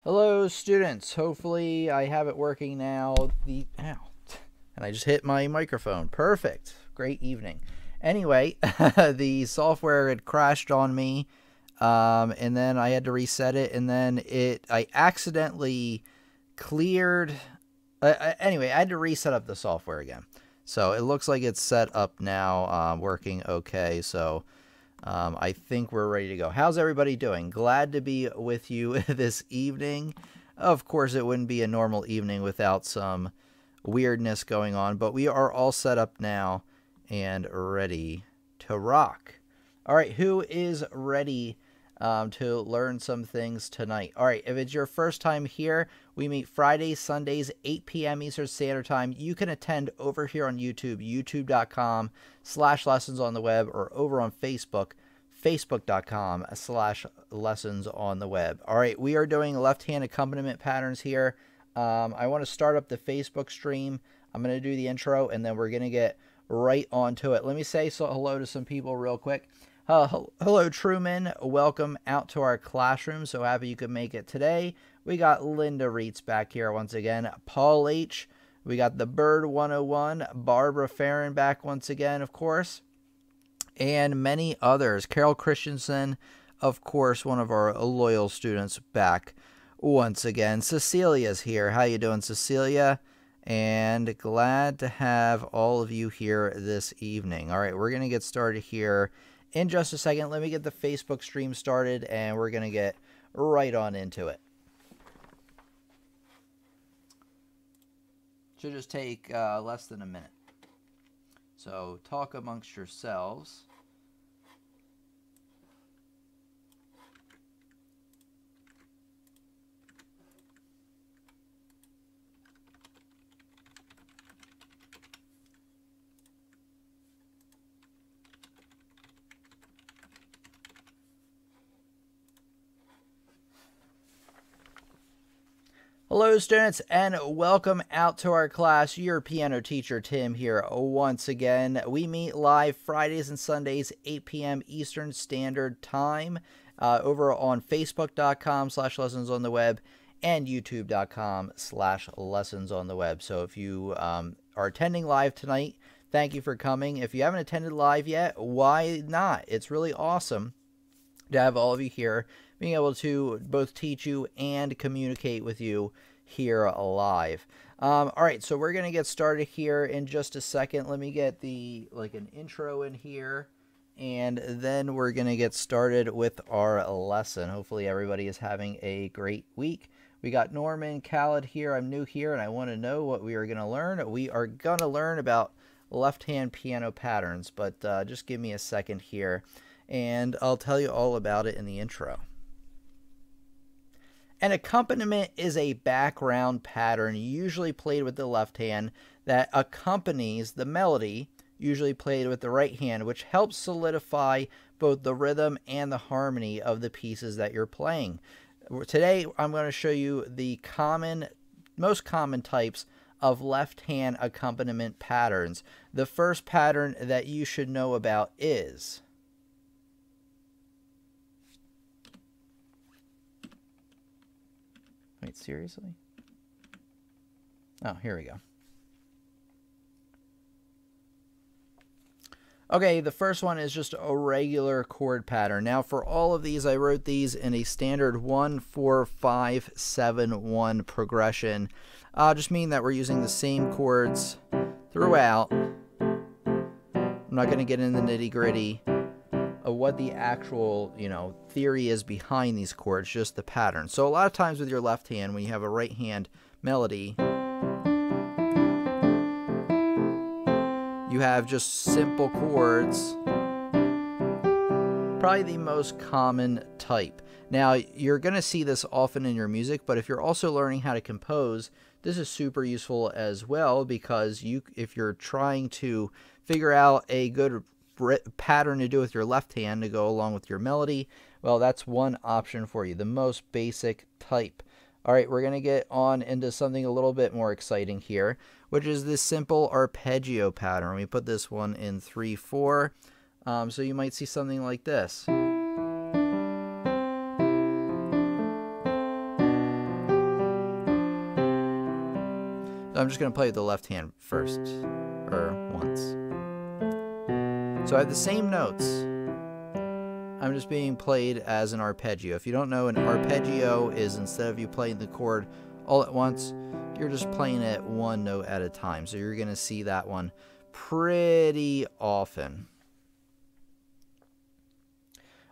Hello, students. Hopefully, I have it working now. And I just hit my microphone. Perfect. Great evening. Anyway, the software had crashed on me, and then I had to reset it, and then I accidentally cleared. Anyway, I had to reset up the software again. So it looks like it's set up now, working okay. So I think we're ready to go. How's everybody doing? Glad to be with you this evening. Of course, it wouldn't be a normal evening without some weirdness going on, but we are all set up now and ready to rock. All right, who is ready to learn some things tonight? All right, if it's your first time here, we meet Fridays, Sundays, 8 p.m. Eastern Standard Time. You can attend over here on YouTube, youtube.com/lessons on the web, or over on Facebook, facebook.com/lessons on the web. All right, we are doing left-hand accompaniment patterns here. I want to start up the Facebook stream. I'm going to do the intro, and then we're going to get right onto it. Let me say hello to some people real quick. Hello, Truman. Welcome out to our classroom. So happy you could make it today. We got Linda Reitz back here once again. Paul H. We got the Bird 101. Barbara Farron back once again, of course. And many others. Carol Christensen, of course, one of our loyal students, back once again. Cecilia's here. How you doing, Cecilia? And glad to have all of you here this evening. All right, we're going to get started here in just a second. Let me get the Facebook stream started, and we're going to get right on into it. Should just take less than a minute. So talk amongst yourselves. Hello, students, and welcome out to our class. Your piano teacher, Tim, here once again. We meet live Fridays and Sundays, 8 p.m. Eastern Standard Time, over on facebook.com/lessons on the web and youtube.com/lessons on the web. So if you are attending live tonight, thank you for coming. If you haven't attended live yet, why not? It's really awesome to have all of you here, being able to both teach you and communicate with you here live. All right, so we're going to get started here in just a second. Let me get an intro in here, and then we're going to get started with our lesson. Hopefully everybody is having a great week. We got Norman Khaled here. I'm new here, and I want to know what we are going to learn. We are going to learn about left-hand piano patterns, but just give me a second here, and I'll tell you all about it in the intro. An accompaniment is a background pattern usually played with the left hand that accompanies the melody, usually played with the right hand, which helps solidify both the rhythm and the harmony of the pieces that you're playing. Today, I'm going to show you the most common types of left-hand accompaniment patterns. The first pattern that you should know about is... Wait, seriously? Oh, here we go. Okay, the first one is just a regular chord pattern. Now, for all of these, I wrote these in a standard 1-4-5-7-1 progression. Just meaning that we're using the same chords throughout. I'm not going to get in the nitty-gritty of what the actual, theory is behind these chords, just the pattern. So a lot of times with your left hand, when you have a right hand melody, you have just simple chords, probably the most common type. Now, you're going to see this often in your music, but if you're also learning how to compose, this is super useful as well, because if you're trying to figure out a good pattern to do with your left hand to go along with your melody, well, that's one option for you, the most basic type. All right, we're going to get on into something a little bit more exciting here, which is this simple arpeggio pattern. We put this one in 3-4, so you might see something like this. So I'm just going to play with the left hand first, or once. So I have the same notes. I'm just being played as an arpeggio. If you don't know, an arpeggio is instead of you playing the chord all at once, you're just playing it one note at a time. So you're going to see that one pretty often.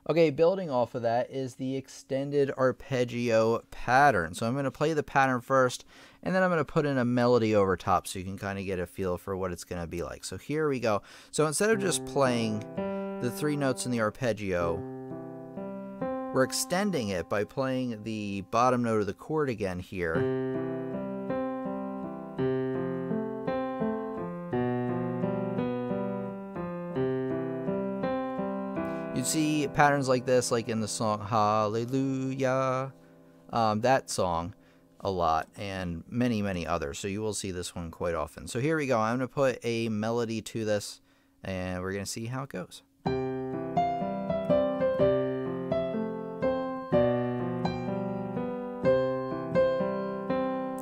Okay, building off of that is the extended arpeggio pattern. So I'm going to play the pattern first, and then I'm going to put in a melody over top so you can kind of get a feel for what it's going to be like. So here we go. So instead of just playing the 3 notes in the arpeggio, we're extending it by playing the bottom note of the chord again here. You'd see patterns like this, like in the song Hallelujah, that song a lot, and many, many others. So you will see this one quite often. So here we go. I'm going to put a melody to this, and we're going to see how it goes.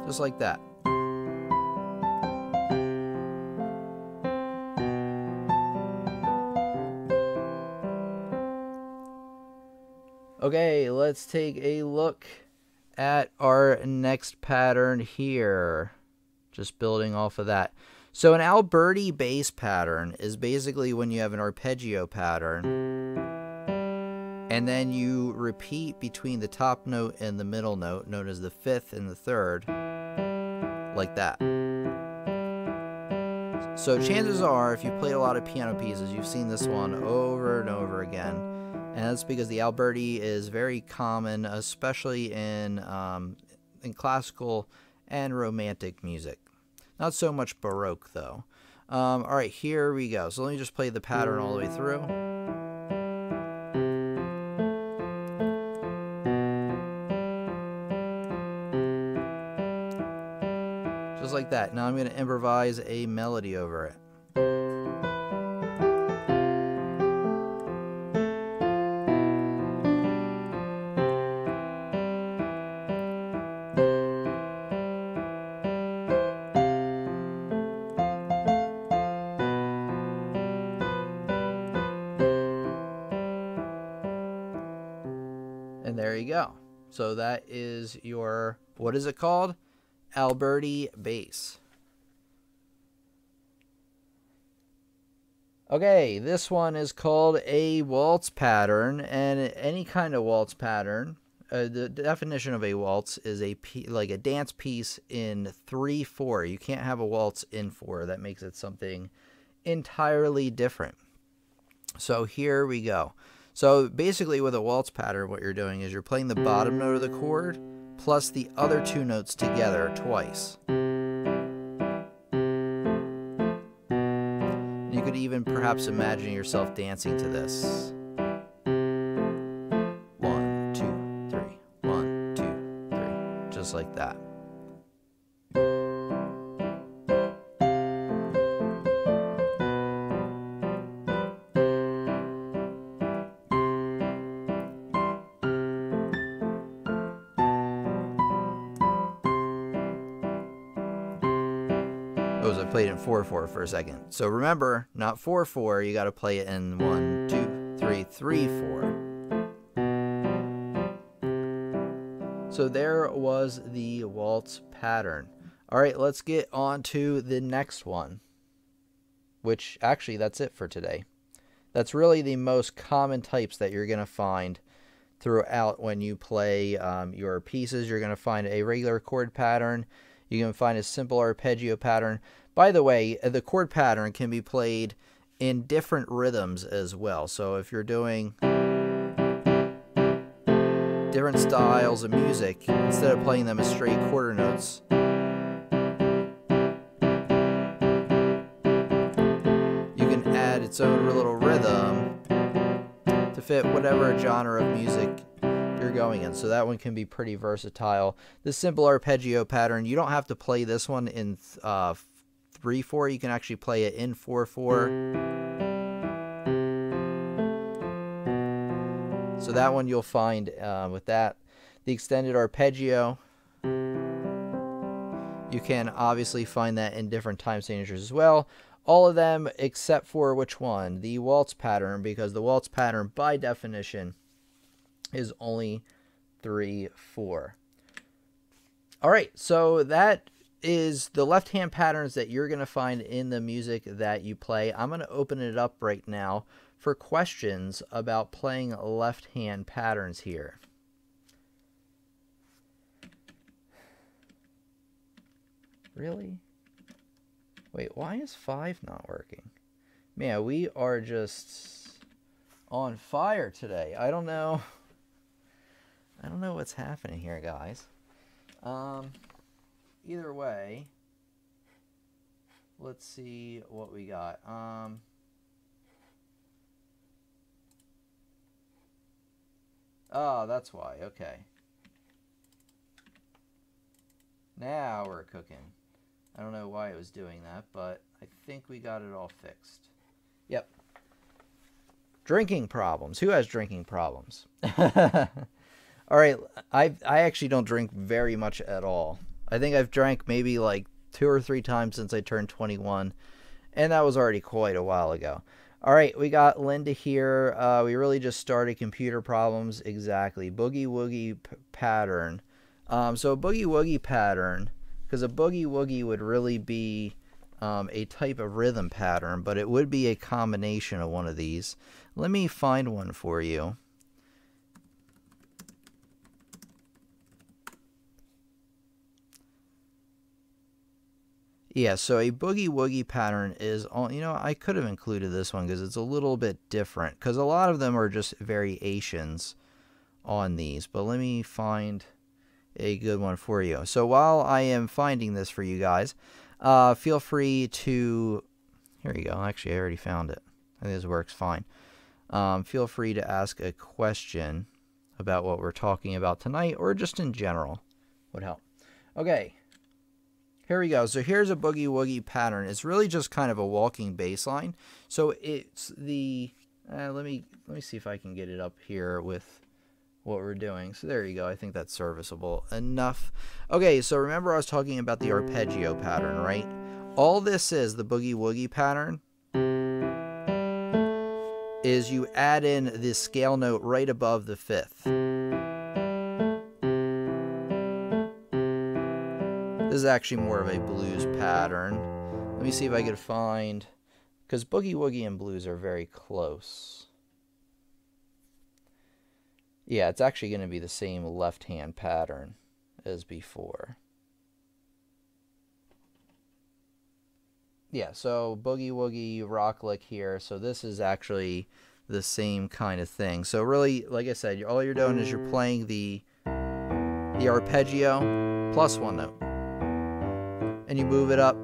Just like that. Okay, let's take a look at our next pattern here. Just building off of that. So an Alberti bass pattern is basically when you have an arpeggio pattern and then you repeat between the top note and the middle note, known as the 5th and the 3rd, like that. So chances are, if you play a lot of piano pieces, you've seen this one over and over again. And that's because the Alberti is very common, especially in classical and romantic music. Not so much Baroque, though. All right, here we go. So let me just play the pattern all the way through. Just like that. Now I'm going to improvise a melody over it. And there you go. So that is your, what is it called? Alberti bass. Okay, this one is called a waltz pattern, and any kind of waltz pattern, the definition of a waltz is like a dance piece in 3/4. You can't have a waltz in 4. That makes it something entirely different. So here we go. So basically with a waltz pattern, what you're doing is you're playing the bottom note of the chord plus the other 2 notes together twice. You could even perhaps imagine yourself dancing to this. 1, 2, 3, 1, 2, 3, just like that. I played in 4/4 for a second. So remember, not 4/4, you got to play it in 1, 2, 3, 3/4. So there was the waltz pattern. All right, let's get on to the next one, which actually that's it for today. That's really the most common types that you're going to find throughout when you play your pieces. You're going to find a regular chord pattern. You can find a simple arpeggio pattern. By the way, the chord pattern can be played in different rhythms as well. So if you're doing different styles of music, instead of playing them as straight quarter notes, you can add its own little rhythm to fit whatever genre of music you're going in. So that one can be pretty versatile. This simple arpeggio pattern, you don't have to play this one in 3/4. You can actually play it in 4/4. So that one you'll find with that. The extended arpeggio, you You can obviously find that in different time signatures as well. All of them except for which one? The waltz pattern, because the waltz pattern by definition is only 3/4. All right, so that is the left-hand patterns that you're going to find in the music that you play. I'm going to open it up right now for questions about playing left-hand patterns here. Really? Wait, why is 5 not working? Man, we are just on fire today. I don't know what's happening here, guys. Either way, let's see what we got. Oh, that's why. Okay. Now we're cooking. I don't know why it was doing that, but I think we got it all fixed. Yep. Drinking problems. Who has drinking problems? All right, I actually don't drink very much at all. I think I've drank maybe like 2 or 3 times since I turned 21, and that was already quite a while ago. All right, we got Linda here. We really just started computer problems. Exactly. Boogie Woogie pattern. So a Boogie Woogie pattern, because a Boogie Woogie would really be a type of rhythm pattern, but it would be a combination of one of these. Let me find one for you. Yeah, so a Boogie Woogie pattern is, I could have included this one because it's a little bit different, because a lot of them are just variations on these, but let me find a good one for you. So while I am finding this for you guys, feel free to, here you go, actually I already found it. I think this works fine. Feel free to ask a question about what we're talking about tonight, or just in general would help. Okay. Here we go. So here's a Boogie Woogie pattern. It's really just kind of a walking bass line. So it's the, let me see if I can get it up here with what we're doing. So there you go. I think that's serviceable enough. Okay, so remember I was talking about the arpeggio pattern, right? All this is, the Boogie Woogie pattern, is you add in this scale note right above the 5th. This is actually more of a blues pattern. Let me see if I could find, because Boogie Woogie and blues are very close. Yeah, it's actually going to be the same left-hand pattern as before. Yeah, so Boogie Woogie, rock lick here. So this is actually the same kind of thing. So really, like I said, all you're doing is you're playing the arpeggio plus one note. And you move it up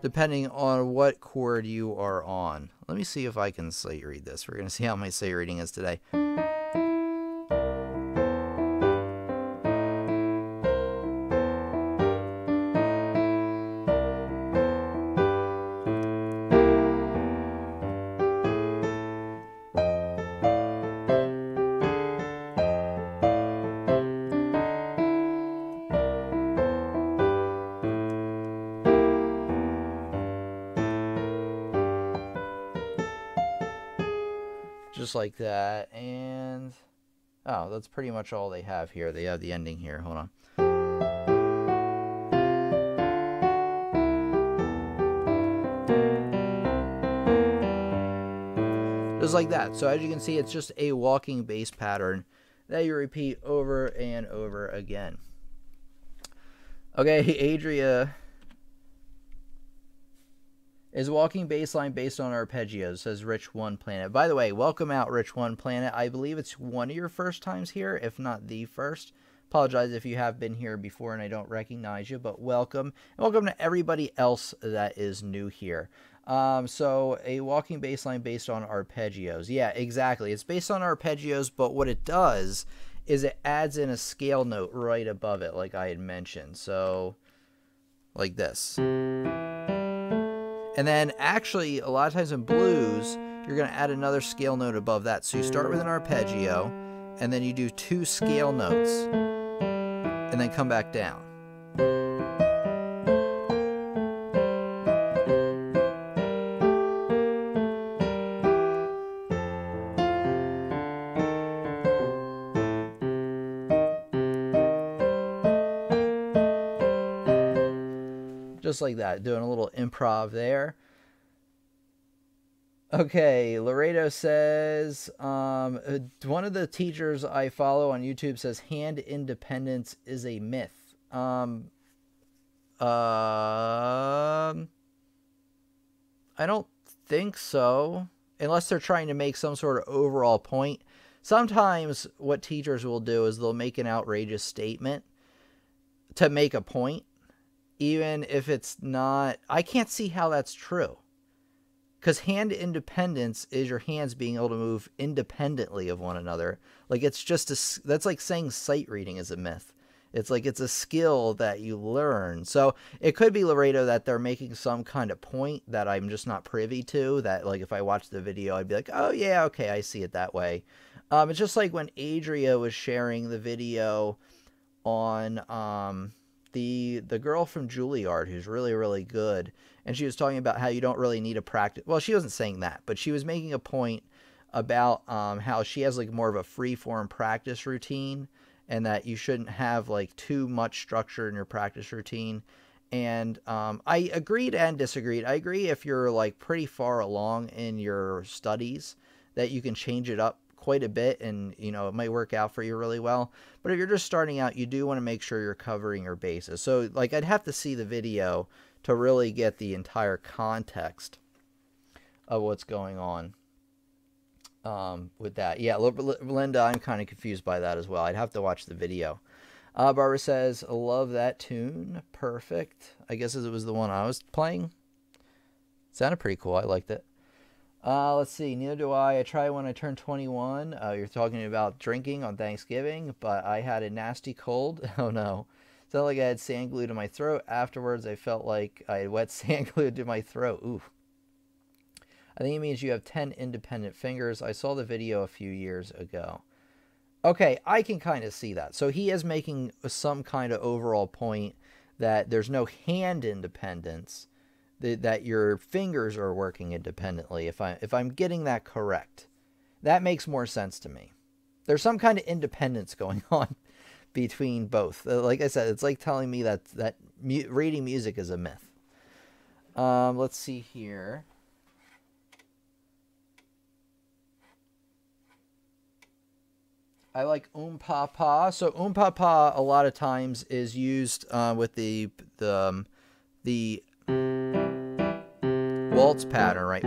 depending on what chord you are on. Let me see if I can sight read this. We're going to see how my sight reading is today. Just like that, and oh, that's pretty much all they have here. They have the ending here. Hold on. Just like that. So as you can see, it's just a walking bass pattern that you repeat over and over again. Okay, Adria is walking bass line based on arpeggios, says Rich One Planet. By the way, welcome out, Rich One Planet. I believe it's one of your first times here, if not the first. Apologize if you have been here before and I don't recognize you, but welcome. And welcome to everybody else that is new here. So a walking bass line based on arpeggios. Yeah, exactly. It's based on arpeggios, but what it does is it adds in a scale note right above it, like I had mentioned. So, like this. And then actually, a lot of times in blues, you're going to add another scale note above that. So you start with an arpeggio, and then you do 2 scale notes. and then come back down. Just like that, doing a little improv there. Okay, Laredo says, one of the teachers I follow on YouTube says hand independence is a myth. I don't think so, unless they're trying to make some sort of overall point. Sometimes what teachers will do is they'll make an outrageous statement to make a point, even if it's not. I can't see how that's true. Because hand independence is your hands being able to move independently of one another. Like, it's just that's like saying sight reading is a myth. It's like it's a skill that you learn. So it could be, Laredo, that they're making some kind of point that I'm just not privy to. That, like, if I watch the video, I'd be like, oh yeah, okay, I see it that way. It's just like when Adria was sharing the video on the girl from Juilliard, who's really, really good. And she was talking about how you don't really need a practice. Well, she wasn't saying that, but she was making a point about how she has like more of a free-form practice routine, and that you shouldn't have like too much structure in your practice routine. And I agreed and disagreed. I agree if you're like pretty far along in your studies that you can change it up quite a bit, and you know, it might work out for you really well. But if you're just starting out, you do want to make sure you're covering your bases. So like, I'd have to see the video to really get the entire context of what's going on with that. Yeah, Linda, I'm kind of confused by that as well. I'd have to watch the video. Barbara says, love that tune. Perfect. I guess it was the one I was playing. Sounded pretty cool. I liked it. Let's see. Neither do I. I tried when I turned 21. You're talking about drinking on Thanksgiving, but I had a nasty cold. Oh no. Felt like I had sand glued to my throat. Afterwards, I felt like I had wet sand glued to my throat. Ooh. I think it means you have 10 independent fingers. I saw the video a few years ago. Okay, I can kind of see that. So he is making some kind of overall point that there's no hand independence, that your fingers are working independently. If I'm getting that correct, that makes more sense to me. There's some kind of independence going on between both. Like I said, it's like telling me that reading music is a myth. Let's see here. I like pa pa. So pa pa a lot of times is used with the waltz pattern, right?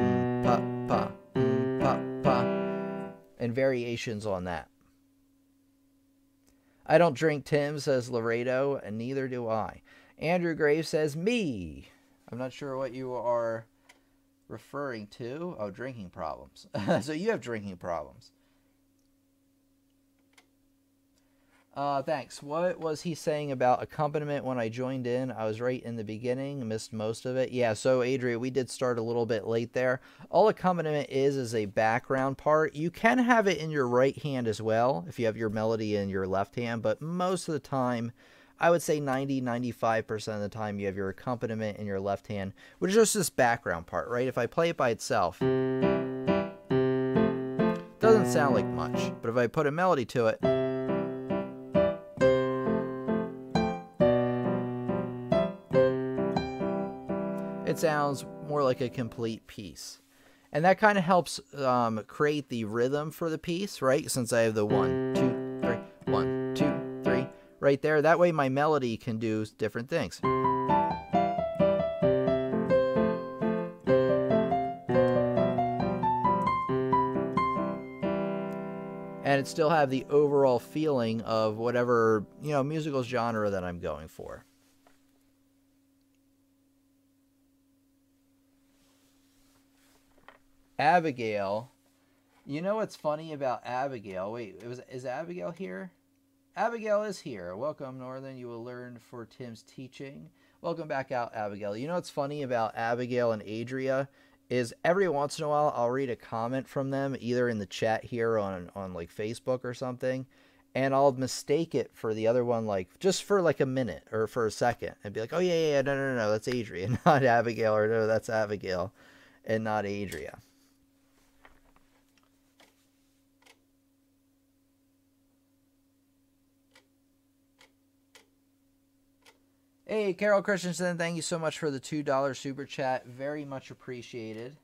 Pa pa pa pa, and variations on that. I don't drink, Tim, says Laredo, and neither do I. Andrew Graves says, me. I'm not sure what you are referring to. Oh, drinking problems. So you have drinking problems. Thanks. What was he saying about accompaniment when I joined in? I was right in the beginning, missed most of it. Yeah, so Adria, we did start a little bit late there. All accompaniment is a background part. You can have it in your right hand as well, if you have your melody in your left hand, but most of the time, I would say 90-95% of the time, you have your accompaniment in your left hand, which is just this background part, right? If I play it by itself, it doesn't sound like much, but if I put a melody to it, it sounds more like a complete piece. And that kind of helps create the rhythm for the piece, right? Since I have the 1, 2, 3, 1, 2, 3 right there. That way my melody can do different things. And it still have the overall feeling of whatever, you know, musical genre that I'm going for. Abigail, you know what's funny about Abigail? Wait, is Abigail here? Abigail is here. Welcome, Northern. You will learn for Tim's teaching. Welcome back out, Abigail. You know what's funny about Abigail and Adria is every once in a while I'll read a comment from them, either in the chat here on like Facebook or something, and I'll mistake it for the other one, like just for like a minute or for a second, and be like, oh yeah, no, that's Adria, not Abigail, or no, that's Abigail, and not Adria. Hey, Carol Christensen, thank you so much for the $2 super chat. Very much appreciated.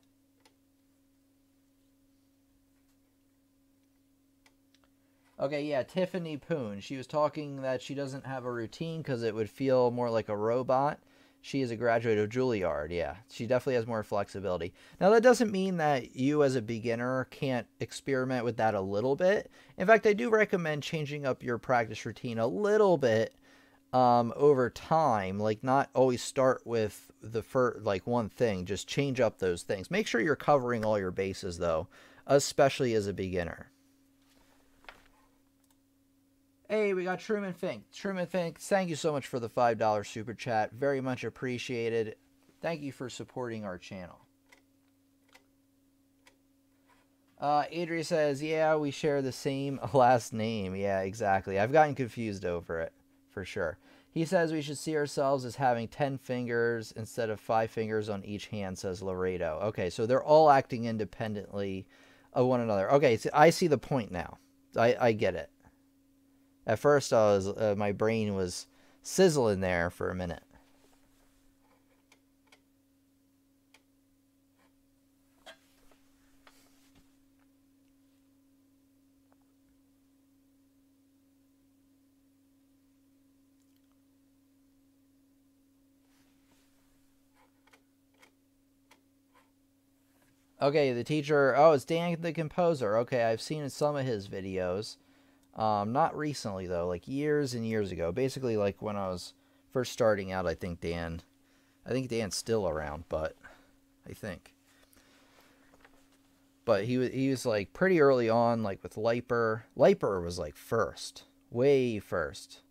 Okay, yeah, Tiffany Poon. She was talking that she doesn't have a routine because it would feel more like a robot. She is a graduate of Juilliard, yeah. She definitely has more flexibility. Now, that doesn't mean that you as a beginner can't experiment with that a little bit. In fact, I do recommend changing up your practice routine a little bit over time. Like, not always start with the first, like, one thing. Just change up those things. Make sure you're covering all your bases, though, especially as a beginner. Hey, we got Truman Fink. Truman Fink, thank you so much for the $5 super chat. Very much appreciated. Thank you for supporting our channel. Adria says, yeah, we share the same last name. Yeah, exactly. I've gotten confused over it, for sure. He says we should see ourselves as having 10 fingers instead of 5 fingers on each hand, says Laredo. Okay, so they're all acting independently of one another. Okay, so I see the point now. I get it. At first, my brain was sizzling there for a minute. Okay, the teacher. Oh, it's Dan the composer. Okay, I've seen some of his videos. Not recently, though, like years and years ago. Basically, like when I was first starting out, I think Dan's still around, but I think. But he was like pretty early on, like with Leiper. Leiper was like first, way first.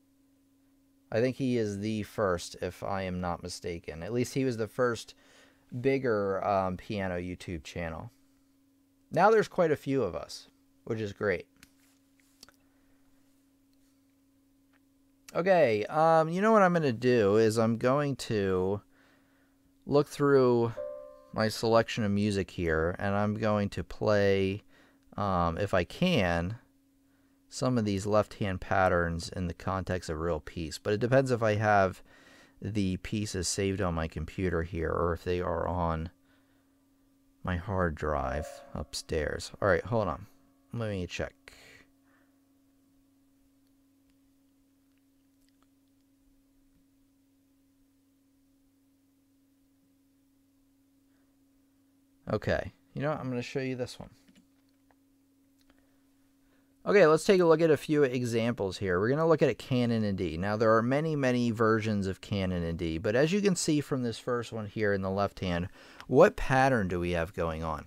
I think he is the first, if I am not mistaken. At least he was the first bigger piano YouTube channel. Now there's quite a few of us, which is great. Okay, you know what I'm going to do is I'm going to look through my selection of music here, and I'm going to play, if I can, some of these left-hand patterns in the context of a real piece. But it depends if I have the pieces saved on my computer here or if they are on my hard drive upstairs. All right, hold on. Let me check. Okay, you know what? I'm going to show you this one. Okay, let's take a look at a few examples here. We're going to look at a canon in D. Now, there are many, many versions of canon in D, but as you can see from this first one here in the left hand, what pattern do we have going on?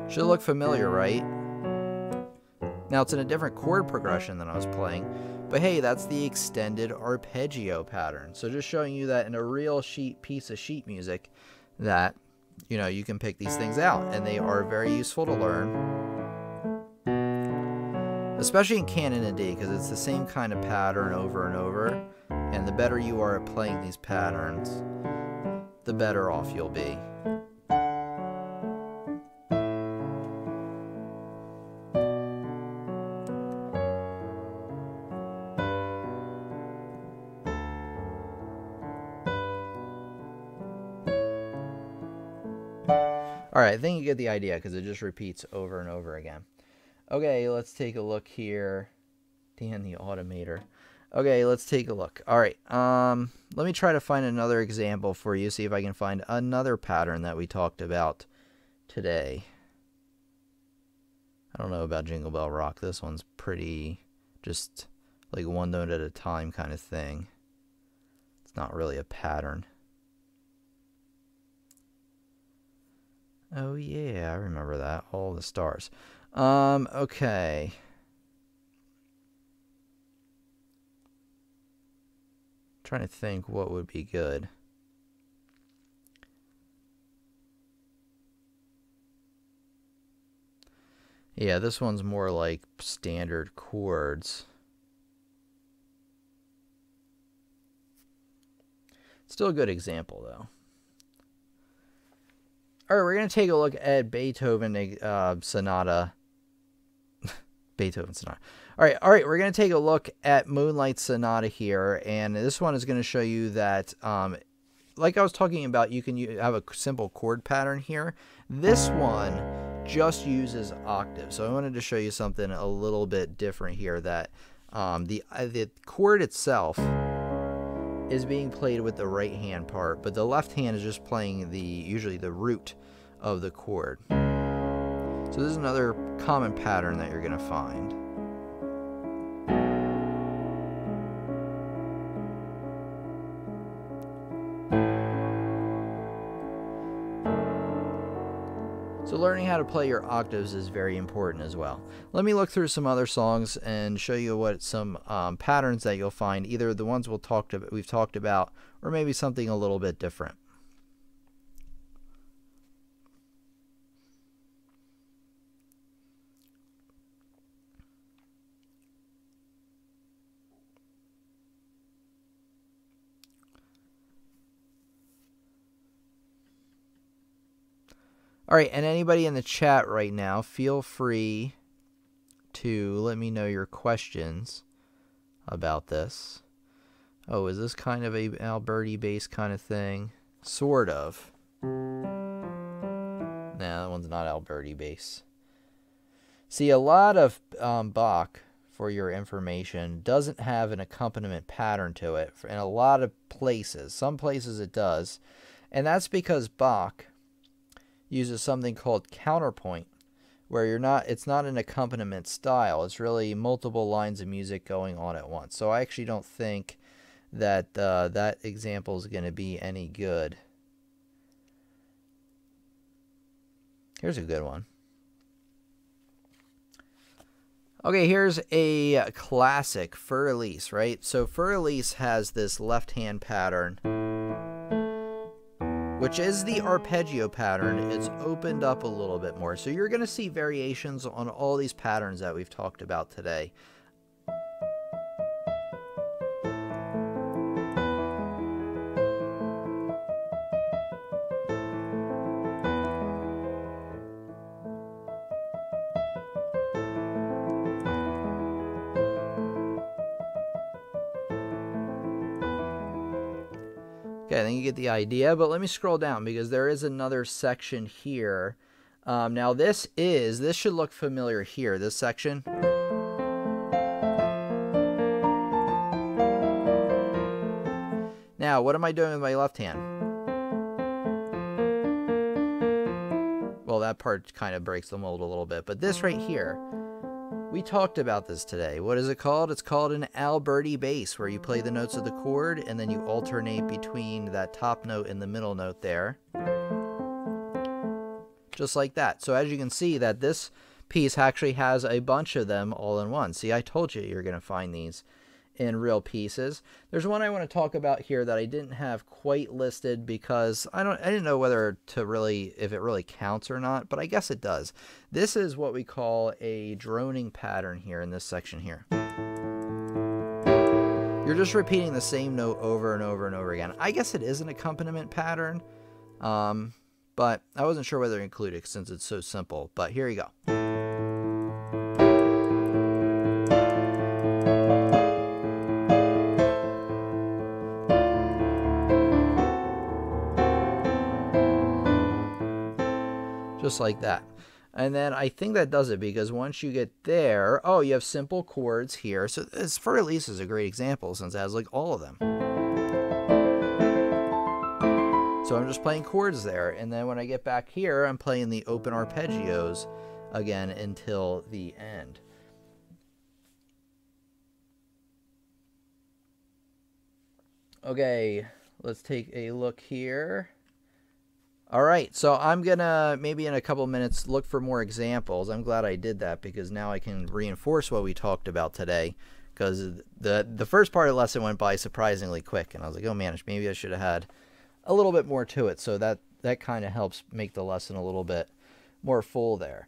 Should look familiar, right? Now, it's in a different chord progression than I was playing, but hey, that's the extended arpeggio pattern. So just showing you that in a real piece of sheet music that, you know, you can pick these things out, and they are very useful to learn, especially in canon and D, because it's the same kind of pattern over and over, and the better you are at playing these patterns, the better off you'll be. Alright, I think you get the idea because it just repeats over and over again. Okay, let's take a look here. Dan the Automator. Okay, let's take a look. Alright, let me try to find another example for you, see if I can find another pattern that we talked about today. I don't know about Jingle Bell Rock. This one's pretty just like one note at a time kind of thing. It's not really a pattern. Oh yeah, I remember that. All the stars. Okay. Trying to think what would be good. Yeah, this one's more like standard chords. Still a good example, though. All right, we're going to take a look at Beethoven Sonata. Beethoven Sonata. All right, we're going to take a look at Moonlight Sonata here, and this one is going to show you that, like I was talking about, you can have a simple chord pattern here. This one just uses octaves, so I wanted to show you something a little bit different here, that the chord itself is being played with the right hand part, but the left hand is just playing usually the root of the chord. So this is another common pattern that you're going to find. So learning how to play your octaves is very important as well. Let me look through some other songs and show you what some patterns that you'll find, either the ones we've talked about, or maybe something a little bit different. All right, and anybody in the chat right now, feel free to let me know your questions about this. Oh, is this kind of a Alberti bass kind of thing? Sort of. Nah, that one's not Alberti bass. See, a lot of Bach, for your information, doesn't have an accompaniment pattern to it in a lot of places. Some places it does, and that's because Bach uses something called counterpoint, where it's not an accompaniment style. It's really multiple lines of music going on at once. So I actually don't think that that example is going to be any good. Here's a good one. Okay, here's a classic, Für Elise, right? So Für Elise has this left-hand pattern, which is the arpeggio pattern. It's opened up a little bit more. So you're going to see variations on all these patterns that we've talked about today. Okay, I think you get the idea, but let me scroll down because there is another section here. Now this should look familiar here, this section. Now, what am I doing with my left hand? Well, that part kind of breaks the mold a little bit, but this right here, we talked about this today. What is it called? It's called an Alberti bass, where you play the notes of the chord and then you alternate between that top note and the middle note there. Just like that. So as you can see, that this piece actually has a bunch of them all in one. See, I told you you're going to find these in real pieces. There's one I want to talk about here that I didn't have quite listed because I didn't know whether if it really counts or not, but I guess it does. This is what we call a droning pattern here in this section here. You're just repeating the same note over and over and over again. I guess it is an accompaniment pattern, but I wasn't sure whether to include it since it's so simple, but here you go. Just like that. And then I think that does it, because once you get there, oh, you have simple chords here. So this Für Elise is a great example since it has like all of them. So I'm just playing chords there, and then when I get back here, I'm playing the open arpeggios again until the end. Okay, let's take a look here. All right, so I'm gonna maybe in a couple minutes look for more examples. I'm glad I did that because now I can reinforce what we talked about today, because the first part of the lesson went by surprisingly quick, and I was like, oh man, maybe I should have had a little bit more to it. So that kind of helps make the lesson a little bit more full there.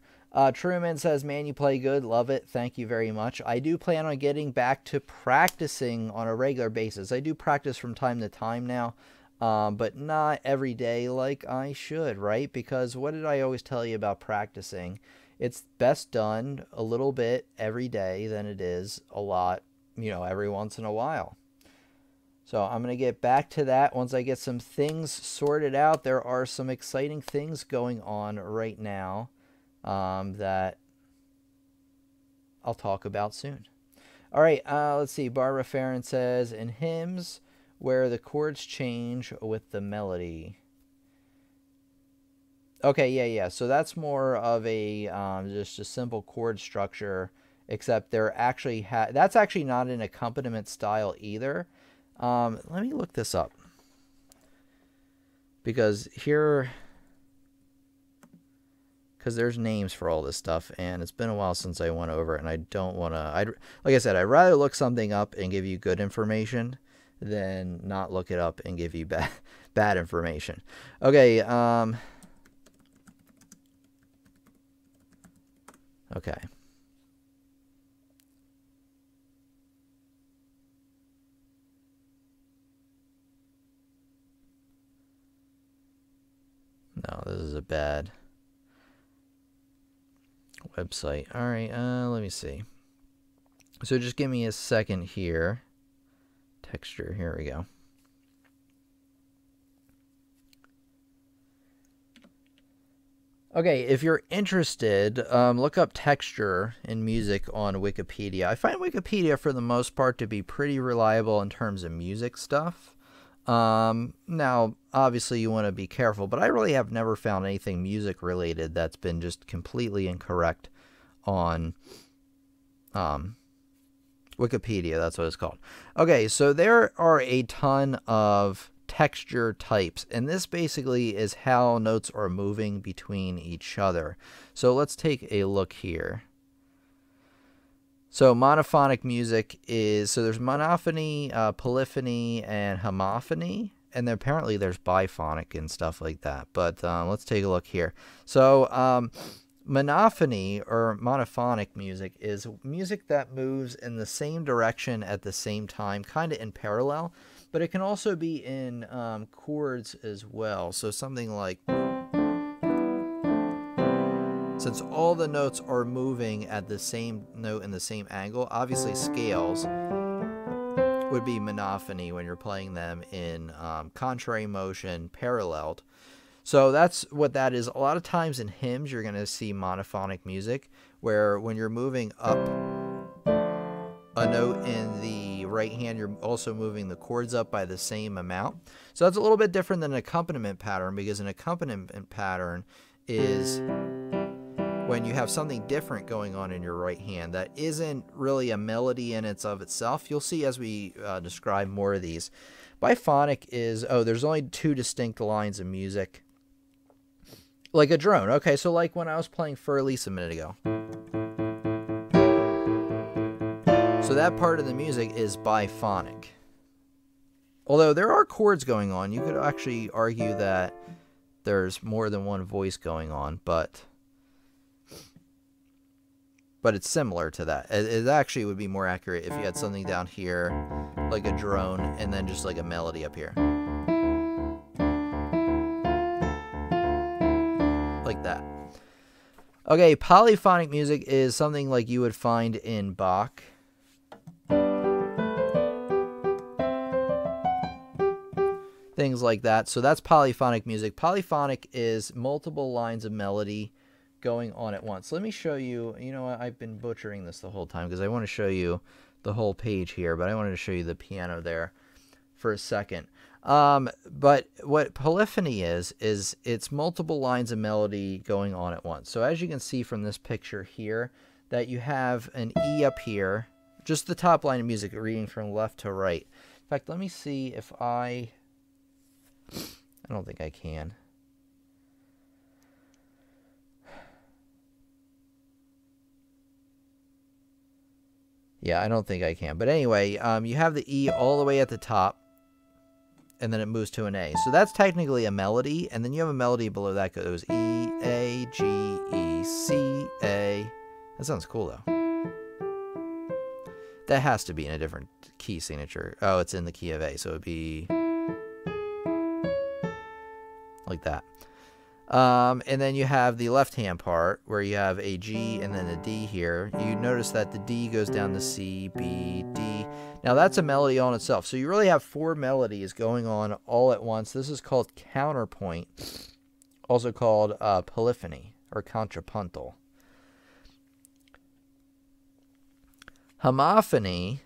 Truman says, man, you play good. Love it. Thank you very much. I do plan on getting back to practicing on a regular basis. I do practice from time to time now, but not every day like I should, right? Because what did I always tell you about practicing? It's best done a little bit every day than it is a lot, every once in a while. So I'm going to get back to that once I get some things sorted out. There are some exciting things going on right now that I'll talk about soon. All right, let's see. Barbara Farron says, in hymns where the chords change with the melody. Okay, yeah. So that's more of a just a simple chord structure, except they're actually that's actually not an accompaniment style either. Let me look this up, because there's names for all this stuff, and it's been a while since I went over it, and I don't want to. Like I said, I'd rather look something up and give you good information than not look it up and give you bad information. Okay. Okay. No, this is a bad website. All right, let me see. So just give me a second here. Texture, here we go. Okay, if you're interested, look up texture in music on Wikipedia. I find Wikipedia, for the most part, to be pretty reliable in terms of music stuff. Now, obviously, you want to be careful, but I really have never found anything music-related that's been just completely incorrect on Wikipedia. That's what it's called. Okay, so there are a ton of texture types, and this basically is how notes are moving between each other. So let's take a look here. So monophonic music is, so there's monophony, polyphony, and homophony, and then apparently there's biphonic and stuff like that. But let's take a look here. So monophony or monophonic music is music that moves in the same direction at the same time, kind of in parallel, but it can also be in chords as well. So something like, since all the notes are moving at the same note in the same angle, obviously scales would be monophony when you're playing them in contrary motion, paralleled. So that's what that is. A lot of times in hymns, you're going to see monophonic music, where when you're moving up a note in the right hand, you're also moving the chords up by the same amount. So that's a little bit different than an accompaniment pattern, because an accompaniment pattern is when you have something different going on in your right hand that isn't really a melody in itself. You'll see as we describe more of these. Biphonic is, there's only two distinct lines of music. Like a drone. Okay, so like when I was playing Fur Elise a minute ago. So that part of the music is biphonic. Although there are chords going on, you could actually argue that there's more than one voice going on, but it's similar to that. It actually would be more accurate if you had something down here, like a drone, and then just like a melody up here. Like that. Okay, polyphonic music is something like you would find in Bach. Things like that. So that's polyphonic music. Polyphonic is multiple lines of melody going on at once. Let me show you. You know what? I've been butchering this the whole time because I want to show you the whole page here, but I wanted to show you the piano there for a second. But what polyphony is it's multiple lines of melody going on at once. So as you can see from this picture here, that you have an E up here, just the top line of music reading from left to right. In fact, let me see if I don't think I can. Yeah, I don't think I can. But anyway, you have the E all the way at the top. and then it moves to an A. So that's technically a melody, and then you have a melody below that goes E, A, G, E, C, A. That sounds cool, though. That has to be in a different key signature. Oh, it's in the key of A, so it would be like that. And then you have the left-hand part where you have a G and then a D here. You notice that the D goes down to C, B, D. Now that's a melody on itself. So you really have 4 melodies going on all at once. This is called counterpoint, also called polyphony or contrapuntal. Homophony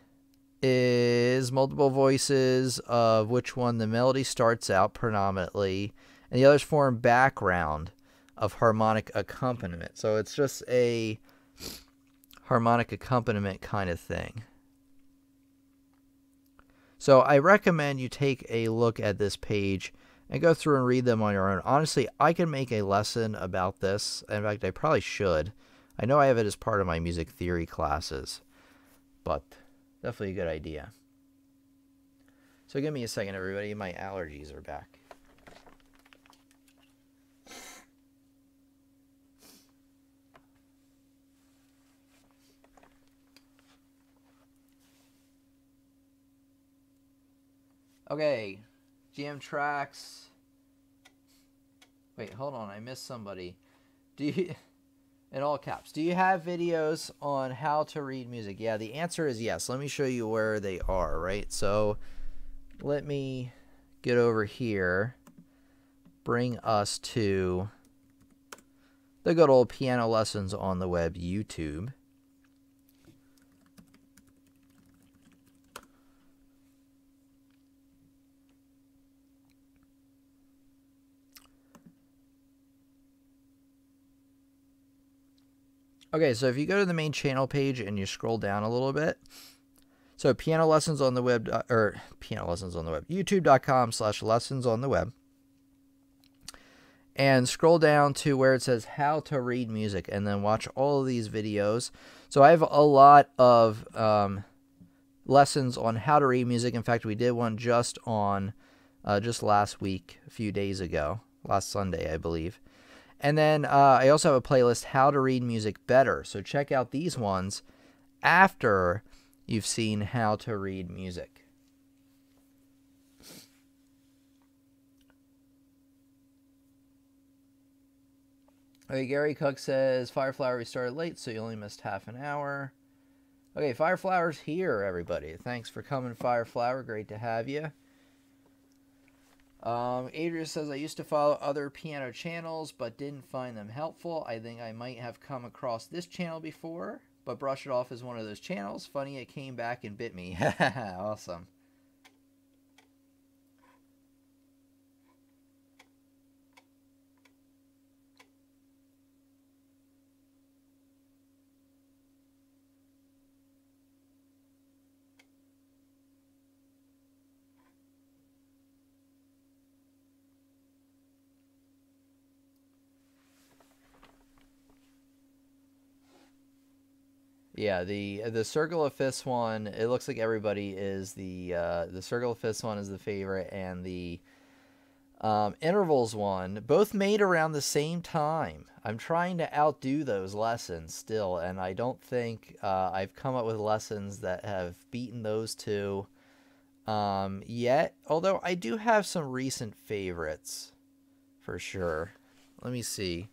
is multiple voices of which one the melody starts out predominantly, and the others form background of harmonic accompaniment. So it's just a harmonic accompaniment kind of thing. So I recommend you take a look at this page and go through and read them on your own. Honestly, I can make a lesson about this. In fact, I probably should. I know I have it as part of my music theory classes, but definitely a good idea. So give me a second, everybody. My allergies are back. Okay, GM tracks. Wait, hold on. I missed somebody. Do you, in all caps, do you have videos on how to read music? Yeah, the answer is yes. Let me show you where they are, right? So let me get over here, bring us to the good old piano lessons on the web YouTube. Okay, so if you go to the main channel page and you scroll down a little bit, so piano lessons on the web, or piano lessons on the web, youtube.com/lessons on the web, and scroll down to where it says how to read music, and then watch all of these videos. So I have a lot of lessons on how to read music. In fact, we did one just on just last week, a few days ago, last Sunday, I believe. And then I also have a playlist, How to Read Music Better. So check out these ones after you've seen how to read music. Okay, Gary Cook says, Fireflower, we started late, so you only missed half an hour. Okay, Fireflower's here, everybody. Thanks for coming, Fireflower. Great to have you. Adrian says, I used to follow other piano channels, but didn't find them helpful. I think I might have come across this channel before, but brush it off as one of those channels. Funny, it came back and bit me. Awesome. Yeah, the Circle of Fifths one, it looks like everybody is the Circle of Fifths one is the favorite, and the Intervals one, both made around the same time. I'm trying to outdo those lessons still, and I don't think I've come up with lessons that have beaten those two yet, although I do have some recent favorites for sure. Let me see.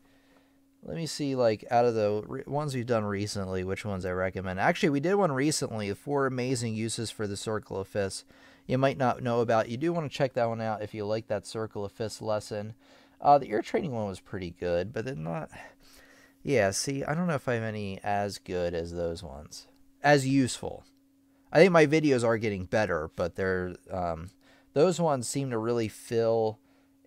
Like, out of the ones we've done recently, which ones I recommend. Actually, we did one recently, 4 amazing uses for the Circle of Fifths you might not know about. You do want to check that one out if you like that Circle of Fifths lesson. The ear training one was pretty good, but then not... Yeah, see, I don't know if I have any as good as those ones. As useful. I think my videos are getting better, but they're those ones seem to really fill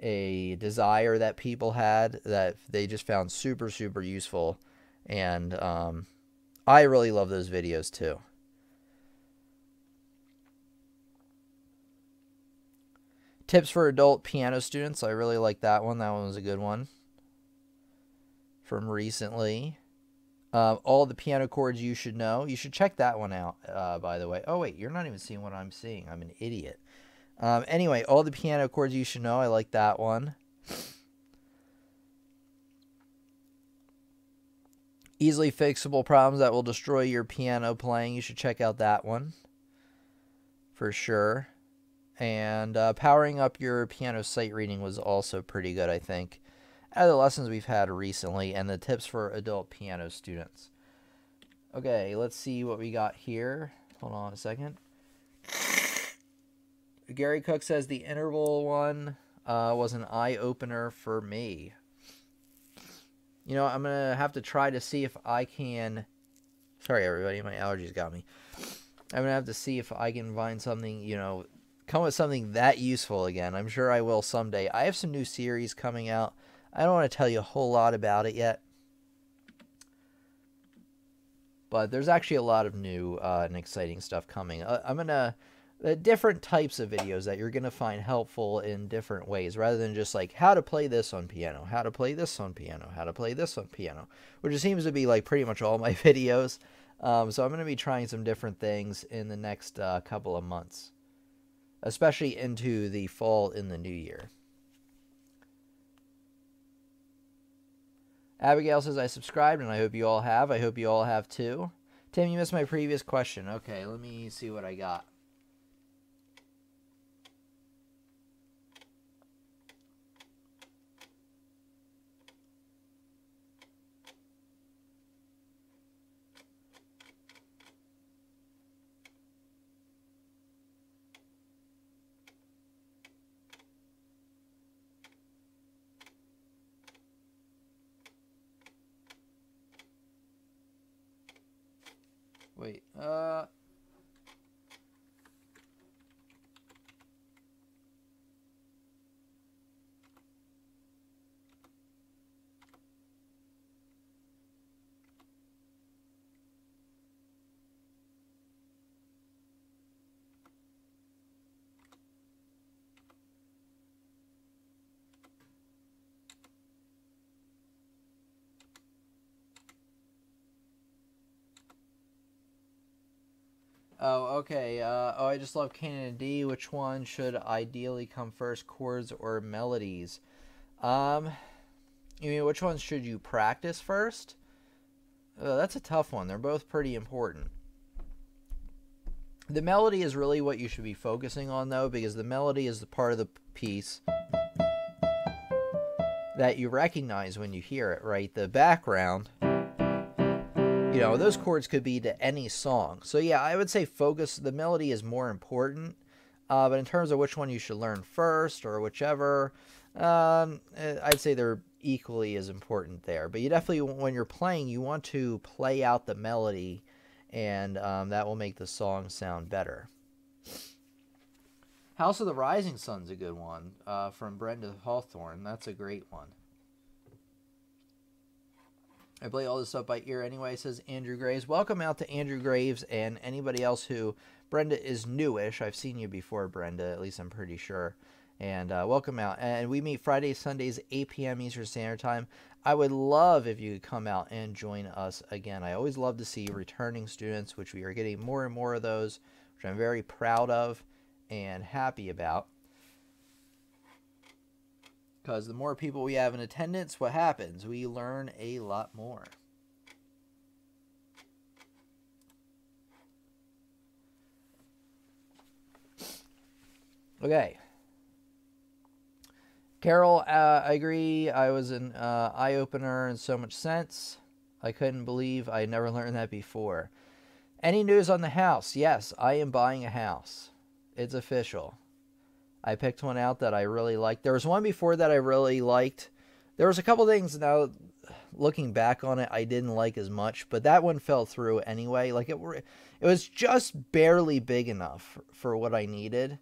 a desire that people had that they just found super, super useful. And I really love those videos too. Tips for adult piano students. I really like that one. That one was a good one from recently. All the piano chords you should know. You should check that one out, by the way. Oh, wait, you're not even seeing what I'm seeing. I'm an idiot. Anyway, all the piano chords you should know. I like that one. Easily fixable problems that will destroy your piano playing. You should check out that one for sure. And powering up your piano sight reading was also pretty good, I think. Out of the lessons we've had recently, and the tips for adult piano students. Okay, let's see what we got here. Hold on a second. Gary Cook says the interval one was an eye-opener for me. You know, I'm going to have to try to see if I can... Sorry, everybody, my allergies got me. I'm going to have to see if I can find something, you know, come with something that useful again. I'm sure I will someday. I have some new series coming out. I don't want to tell you a whole lot about it yet. But there's actually a lot of new and exciting stuff coming. I'm going to... different types of videos that you're going to find helpful in different ways, rather than just like how to play this on piano, how to play this on piano, how to play this on piano, which seems to be like pretty much all my videos. So I'm going to be trying some different things in the next couple of months, especially into the fall in the new year. Abigail says, I subscribed, and I hope you all have. I hope you all have too. Tim, you missed my previous question. Okay, let me see what I got. Wait, oh, okay. Oh, I just love Canon D. Which one should ideally come first, chords or melodies? You mean which ones should you practice first? That's a tough one. They're both pretty important. The melody is really what you should be focusing on, though, because the melody is the part of the piece that you recognize when you hear it, right? The background... You know, those chords could be to any song. So yeah, I would say focus. The melody is more important. But in terms of which one you should learn first or whichever, I'd say they're equally as important there. But you definitely, when you're playing, you want to play out the melody, and that will make the song sound better. House of the Rising Sun's a good one from Brenda Hawthorne. That's a great one. I play all this stuff by ear anyway, says Andrew Graves. Welcome out to Andrew Graves and anybody else who... Brenda is newish. I've seen you before, Brenda. At least I'm pretty sure. And welcome out. And we meet Fridays, Sundays, 8 p.m. Eastern Standard Time. I would love if you could come out and join us again. I always love to see returning students, which we are getting more and more of those, which I'm very proud of and happy about. Because the more people we have in attendance, what happens? We learn a lot more. Okay. Carol, I agree. I was an eye-opener in so much sense. I couldn't believe I never learned that before. Any news on the house? Yes, I am buying a house. It's official. I picked one out that I really liked. There was one before that I really liked. There was a couple things, now looking back on it, I didn't like as much, but that one fell through anyway. Like it was just barely big enough for what I needed.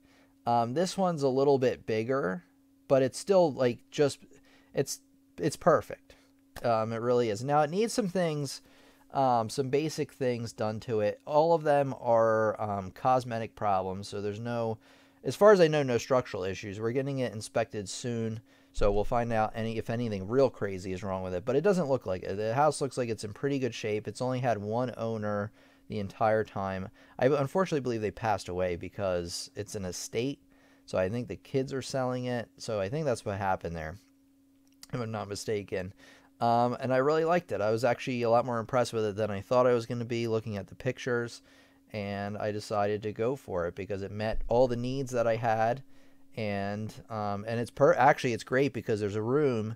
This one's a little bit bigger, but it's still like just it's perfect. It really is. Now it needs some things, some basic things done to it. All of them are cosmetic problems, so there's no... As far as I know, no structural issues. We're getting it inspected soon, so we'll find out if anything real crazy is wrong with it. But it doesn't look like it. The house looks like it's in pretty good shape. It's only had one owner the entire time. I unfortunately believe they passed away because it's an estate, So I think the kids are selling it. So I think that's what happened there, if I'm not mistaken. And I really liked it. I was actually a lot more impressed with it than I thought I was going to be looking at the pictures. And I decided to go for it because it met all the needs that I had. And actually it's great because there's a room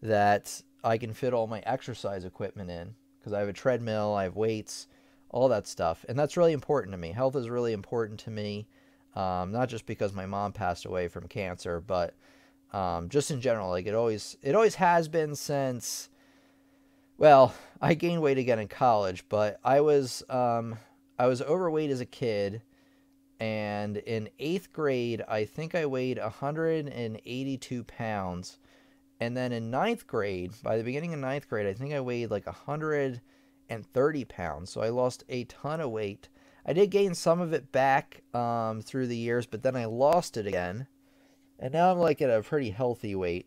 that I can fit all my exercise equipment in, because I have a treadmill, I have weights, all that stuff. And that's really important to me. Health is really important to me, not just because my mom passed away from cancer, but just in general. Like it always has been since, well, I gained weight again in college, but I was overweight as a kid. And in 8th grade, I think I weighed 182 pounds. And then in 9th grade, by the beginning of 9th grade, I think I weighed like 130 pounds. So I lost a ton of weight. I did gain some of it back through the years, but then I lost it again. And now I'm like at a pretty healthy weight.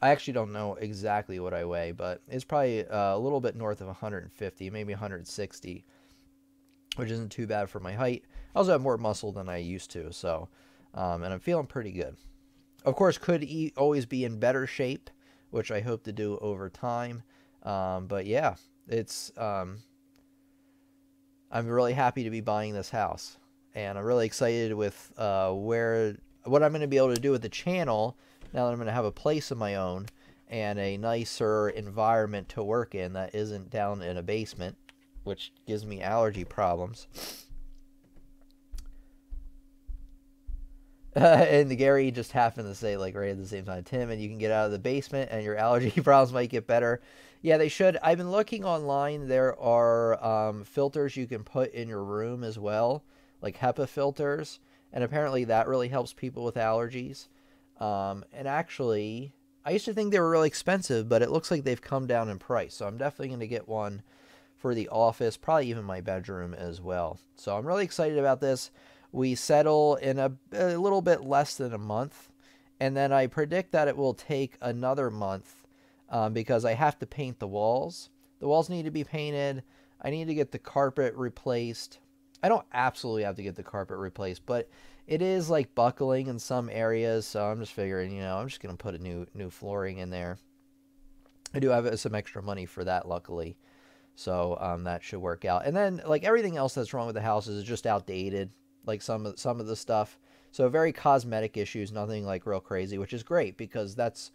I actually don't know exactly what I weigh, but it's probably a little bit north of 150, maybe 160, which isn't too bad for my height. I also have more muscle than I used to, so, and I'm feeling pretty good. Of course, could always be in better shape, which I hope to do over time. But yeah, I'm really happy to be buying this house, and I'm really excited with what I'm going to be able to do with the channel now that I'm going to have a place of my own and a nicer environment to work in that isn't down in a basement, which gives me allergy problems. And Gary just happened to say, like, right at the same time, Tim, and you can get out of the basement and your allergy problems might get better. Yeah, they should. I've been looking online. There are filters you can put in your room as well, like HEPA filters. And apparently that really helps people with allergies. And actually, I used to think they were really expensive, but it looks like they've come down in price. So I'm definitely going to get one for the office, probably even my bedroom as well. So I'm really excited about this. We settle in a little bit less than a month, and then I predict that it will take another month because I have to paint the walls. The walls need to be painted. I need to get the carpet replaced. I don't absolutely have to get the carpet replaced, but it is like buckling in some areas, so I'm just figuring, I'm just going to put a new flooring in there. I do have some extra money for that, luckily. So that should work out. And then, like, everything else that's wrong with the house is just outdated, like some of the stuff. So very cosmetic issues, nothing like real crazy, which is great because that's,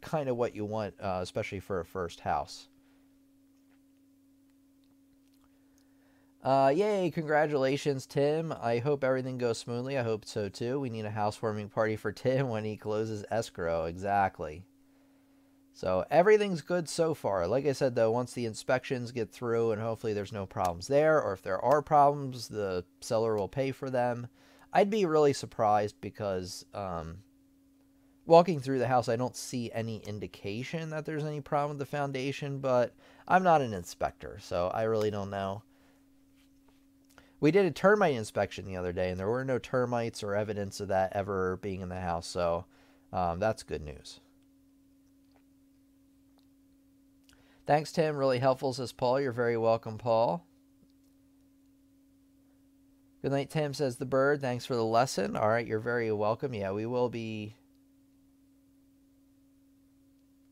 kind of what you want, especially for a first house. Yay, congratulations, Tim. I hope everything goes smoothly. I hope so, too. We need a housewarming party for Tim when he closes escrow. Exactly. So everything's good so far. Like I said, though, once the inspections get through and hopefully there's no problems there, or if there are problems, the seller will pay for them. I'd be really surprised because walking through the house, I don't see any indication that there's any problem with the foundation, but I'm not an inspector, so I really don't know. We did a termite inspection the other day, and there were no termites or evidence of that ever being in the house, so that's good news. Thanks, Tim. Really helpful, says Paul. You're very welcome, Paul. Good night, Tim, says the bird. Thanks for the lesson. All right, you're very welcome. Yeah, we will be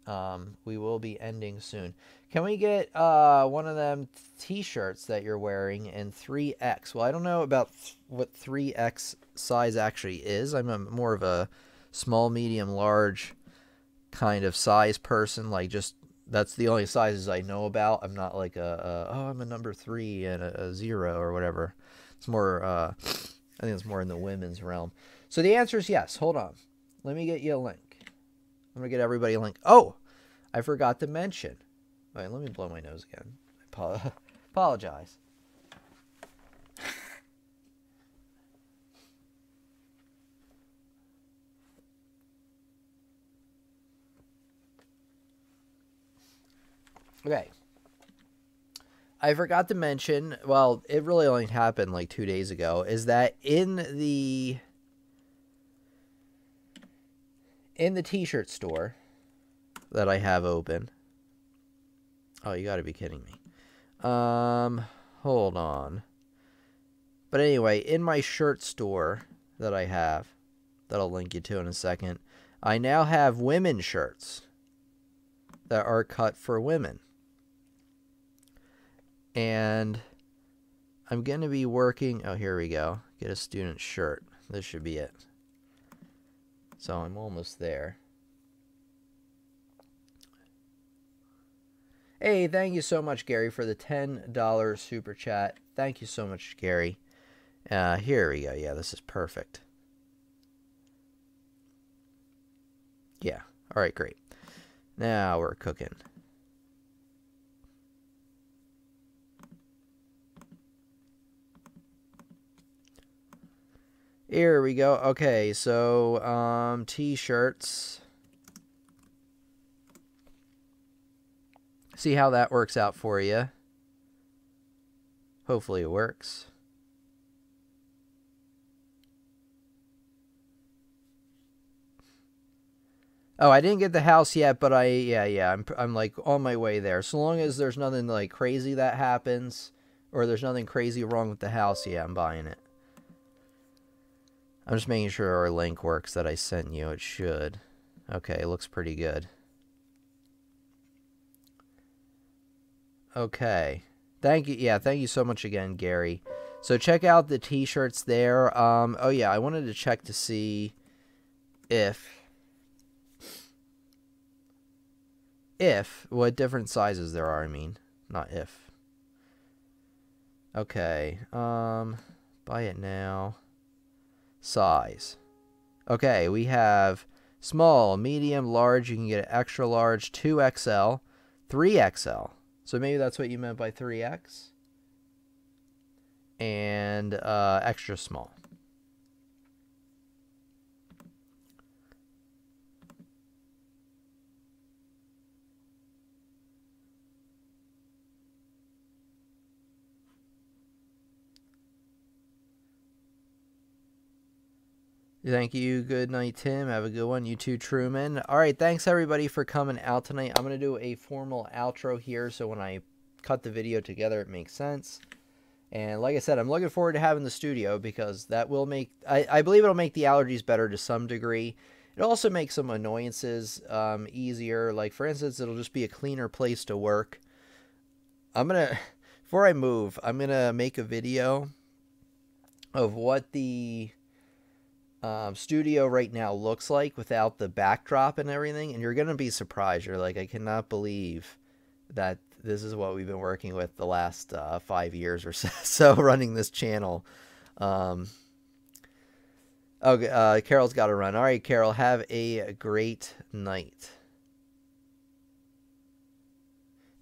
ending soon. Can we get one of them t-shirts that you're wearing in 3X? Well, I don't know about what 3X size actually is. I'm more of a small, medium, large kind of size person, like just that's the only sizes I know about. I'm not like I'm a number 3 and a 0 or whatever. It's more, I think it's more in the women's realm. So the answer is yes. Hold on. Let me get you a link. I'm going to get everybody a link. Oh, I forgot to mention. All right, let me blow my nose again. I apologize. Okay. I forgot to mention, well, it really only happened like 2 days ago, is that in the t-shirt store that I have open. Oh, you gotta be kidding me. Hold on. But anyway, in my shirt store that I have that I'll link you to in a second. I now have women's shirts that are cut for women. And I'm going to be working... Oh, here we go. Get a student shirt. This should be it. So I'm almost there. Hey, thank you so much, Gary, for the $10 super chat. Thank you so much, Gary. Here we go. Yeah, this is perfect. Yeah. All right, great. Now we're cooking. Here we go. Okay, so t-shirts. See how that works out for you. Hopefully it works. Oh, I didn't get the house yet, but I'm like on my way there. So long as there's nothing like crazy that happens, or there's nothing crazy wrong with the house, yeah, I'm buying it. I'm just making sure our link works that I sent you. It should. Okay, it looks pretty good. Okay. Thank you. Yeah, thank you so much again, Gary. So check out the t-shirts there. Oh yeah, I wanted to check to see if what different sizes there are, I mean, not if. Okay. Buy it now. Size. Okay, we have small, medium, large. You can get an extra large, 2XL, 3XL. So maybe that's what you meant by 3X. And extra small. Thank you. Good night, Tim. Have a good one. You too, Truman. All right. Thanks, everybody, for coming out tonight. I'm going to do a formal outro here, so when I cut the video together, it makes sense. And like I said, I'm looking forward to having the studio because that will make... I believe it'll make the allergies better to some degree. It also makes some annoyances easier. Like, for instance, it'll just be a cleaner place to work. I'm going to... Before I move, I'm going to make a video of what the... studio right now looks like without the backdrop and everything, and you're gonna be surprised. You're like, I cannot believe that this is what we've been working with the last 5 years or so running this channel. Carol's got to run. All right, Carol, have a great night.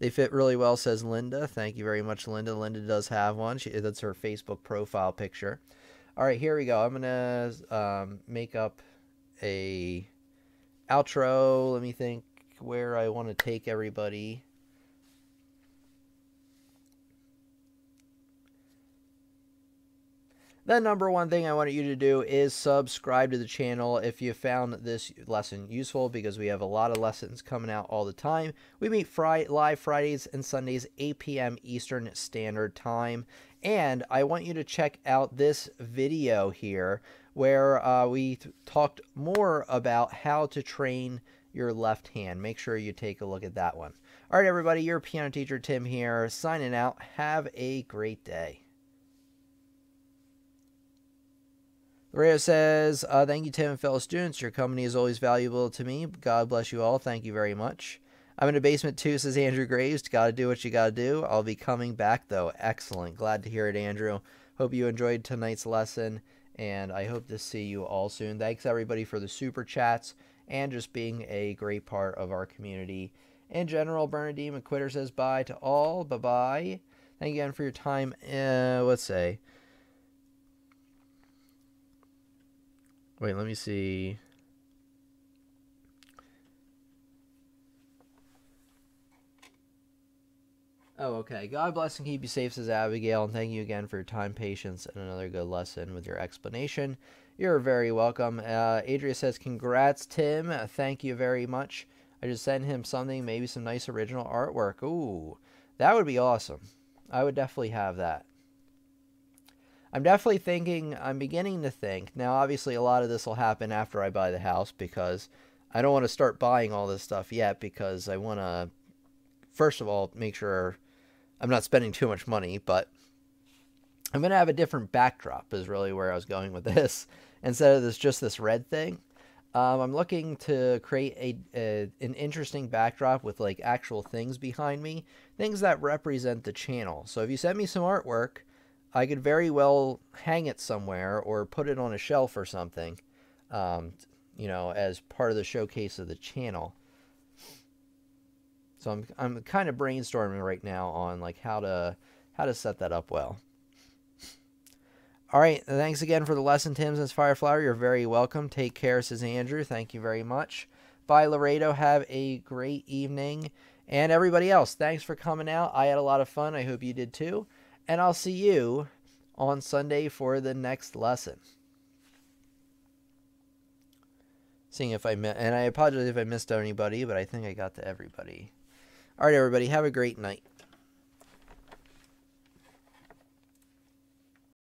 They fit really well, says Linda. Thank you very much, Linda. Linda does have one. That's her Facebook profile picture. All right, here we go. I'm going to make up a outro. Let me think where I want to take everybody. The number one thing I want you to do is subscribe to the channel if you found this lesson useful, because we have a lot of lessons coming out all the time. We meet live Fridays and Sundays, 8 p.m. Eastern Standard Time. And I want you to check out this video here where we talked more about how to train your left hand. Make sure you take a look at that one. All right, everybody, your piano teacher Tim here, signing out. Have a great day. Loretta says, thank you, Tim and fellow students. Your company is always valuable to me. God bless you all. Thank you very much. I'm in the basement too, says Andrew Graves. Got to do what you got to do. I'll be coming back, though. Excellent. Glad to hear it, Andrew. Hope you enjoyed tonight's lesson, and I hope to see you all soon. Thanks, everybody, for the super chats and just being a great part of our community. In general, Bernadine McQuitter says bye to all. Bye-bye. Thank you again for your time. Let's say... Wait, let me see. Oh, okay. God bless and keep you safe, says Abigail. And thank you again for your time, patience, and another good lesson with your explanation. You're very welcome. Adria says, congrats, Tim. Thank you very much. I just sent him something, maybe some nice original artwork. Ooh, that would be awesome. I would definitely have that. I'm definitely thinking, I'm beginning to think, now obviously a lot of this will happen after I buy the house, because I don't want to start buying all this stuff yet, because I want to, first of all, make sure I'm not spending too much money, but I'm going to have a different backdrop is really where I was going with this, instead of just this red thing. I'm looking to create an interesting backdrop with like actual things behind me, things that represent the channel. So if you send me some artwork, I could very well hang it somewhere or put it on a shelf or something, as part of the showcase of the channel. So I'm kind of brainstorming right now on like how to set that up well. All right, thanks again for the lesson, Tim, says Fireflower. You're very welcome. Take care, says Andrew. Thank you very much. Bye, Laredo. Have a great evening. And everybody else, thanks for coming out. I had a lot of fun. I hope you did too. And I'll see you on Sunday for the next lesson. Seeing if and I apologize if I missed anybody, but I think I got to everybody. All right, everybody, have a great night.